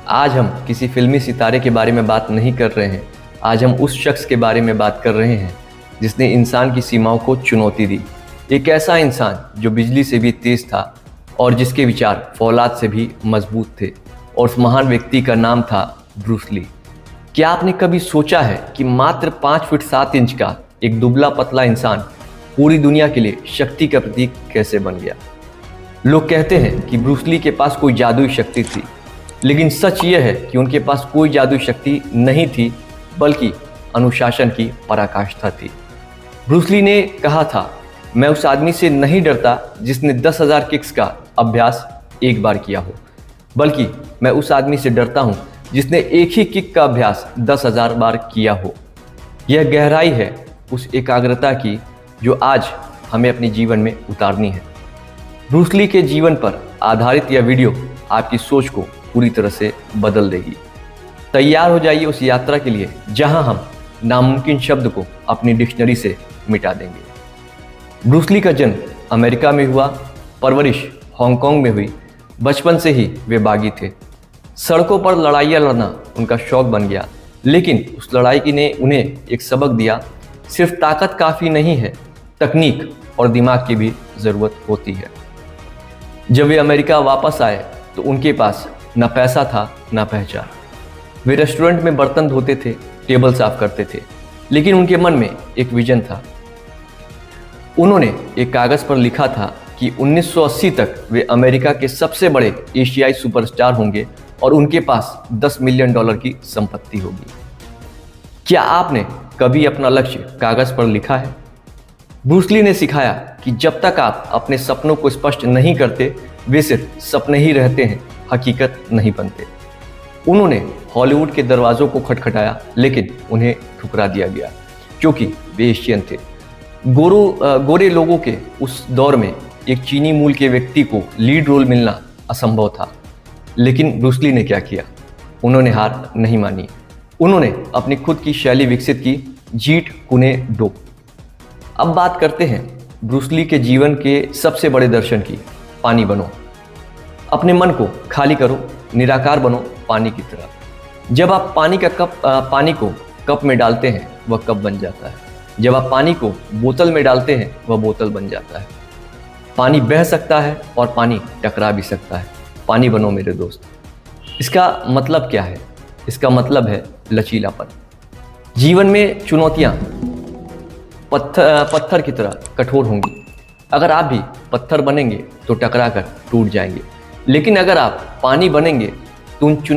आज हम किसी फिल्मी सितारे के बारे में बात नहीं कर रहे हैं। आज हम उस शख्स के बारे में बात कर रहे हैं जिसने इंसान की सीमाओं को चुनौती दी। एक ऐसा इंसान जो बिजली से भी तेज था और जिसके विचार फौलाद से भी मजबूत थे। और उस महान व्यक्ति का नाम था ब्रूस ली। क्या आपने कभी सोचा है कि मात्र 5 फीट 7 इंच का एक दुबला पतला इंसान पूरी दुनिया के लिए शक्ति का प्रतीक कैसे बन गया? लोग कहते हैं कि ब्रूस ली के पास कोई जादुई शक्ति थी, लेकिन सच यह है कि उनके पास कोई जादुई शक्ति नहीं थी, बल्कि अनुशासन की पराकाष्ठा थी। ब्रूस ली ने कहा था, मैं उस आदमी से नहीं डरता जिसने 10,000 किक्स का अभ्यास एक बार किया हो, बल्कि मैं उस आदमी से डरता हूं जिसने एक ही किक का अभ्यास 10,000 बार किया हो। यह गहराई है उस एकाग्रता की जो आज हमें अपने जीवन में उतारनी है। ब्रूस ली के जीवन पर आधारित यह वीडियो आपकी सोच को पूरी तरह से बदल देगी। तैयार हो जाइए उस यात्रा के लिए जहां हम नामुमकिन शब्द को अपनी डिक्शनरी से मिटा देंगे। ब्रूस ली का जन्म अमेरिका में हुआ, परवरिश हांगकांग में हुई। बचपन से ही वे बागी थे। सड़कों पर लड़ाइयाँ लड़ना उनका शौक बन गया, लेकिन उस लड़ाई ने उन्हें एक सबक दिया, सिर्फ ताकत काफ़ी नहीं है, तकनीक और दिमाग की भी ज़रूरत होती है। जब वे अमेरिका वापस आए तो उनके पास न पैसा था न पहचान। वे रेस्टोरेंट में बर्तन धोते थे, टेबल साफ करते थे, लेकिन उनके मन में एक विजन था। उन्होंने एक कागज़ पर लिखा था कि 1980 तक वे अमेरिका के सबसे बड़े एशियाई सुपरस्टार होंगे और उनके पास $10 मिलियन की संपत्ति होगी। क्या आपने कभी अपना लक्ष्य कागज़ पर लिखा है? ब्रूस ली ने सिखाया कि जब तक आप अपने सपनों को स्पष्ट नहीं करते, वे सिर्फ सपने ही रहते हैं, हकीकत नहीं बनते। उन्होंने हॉलीवुड के दरवाज़ों को खटखटाया, लेकिन उन्हें ठुकरा दिया गया क्योंकि वे एशियन थे। गोरे लोगों के उस दौर में एक चीनी मूल के व्यक्ति को लीड रोल मिलना असंभव था। लेकिन ब्रूस ली ने क्या किया? उन्होंने हार नहीं मानी। उन्होंने अपनी खुद की शैली विकसित की, जीट कुने डो। अब बात करते हैं ब्रूस ली के जीवन के सबसे बड़े दर्शन की। पानी बनो। अपने मन को खाली करो, निराकार बनो पानी की तरह। जब आप पानी को कप में डालते हैं, वह कप बन जाता है। जब आप पानी को बोतल में डालते हैं, वह बोतल बन जाता है। पानी बह सकता है और पानी टकरा भी सकता है। पानी बनो मेरे दोस्त। इसका मतलब क्या है? इसका मतलब है लचीलापन। जीवन में चुनौतियाँ पत्थर की तरह कठोर होंगी। अगर आप भी पत्थर बनेंगे तो टकरा कर टूट जाएंगे, लेकिन अगर आप पानी बनेंगे तो उन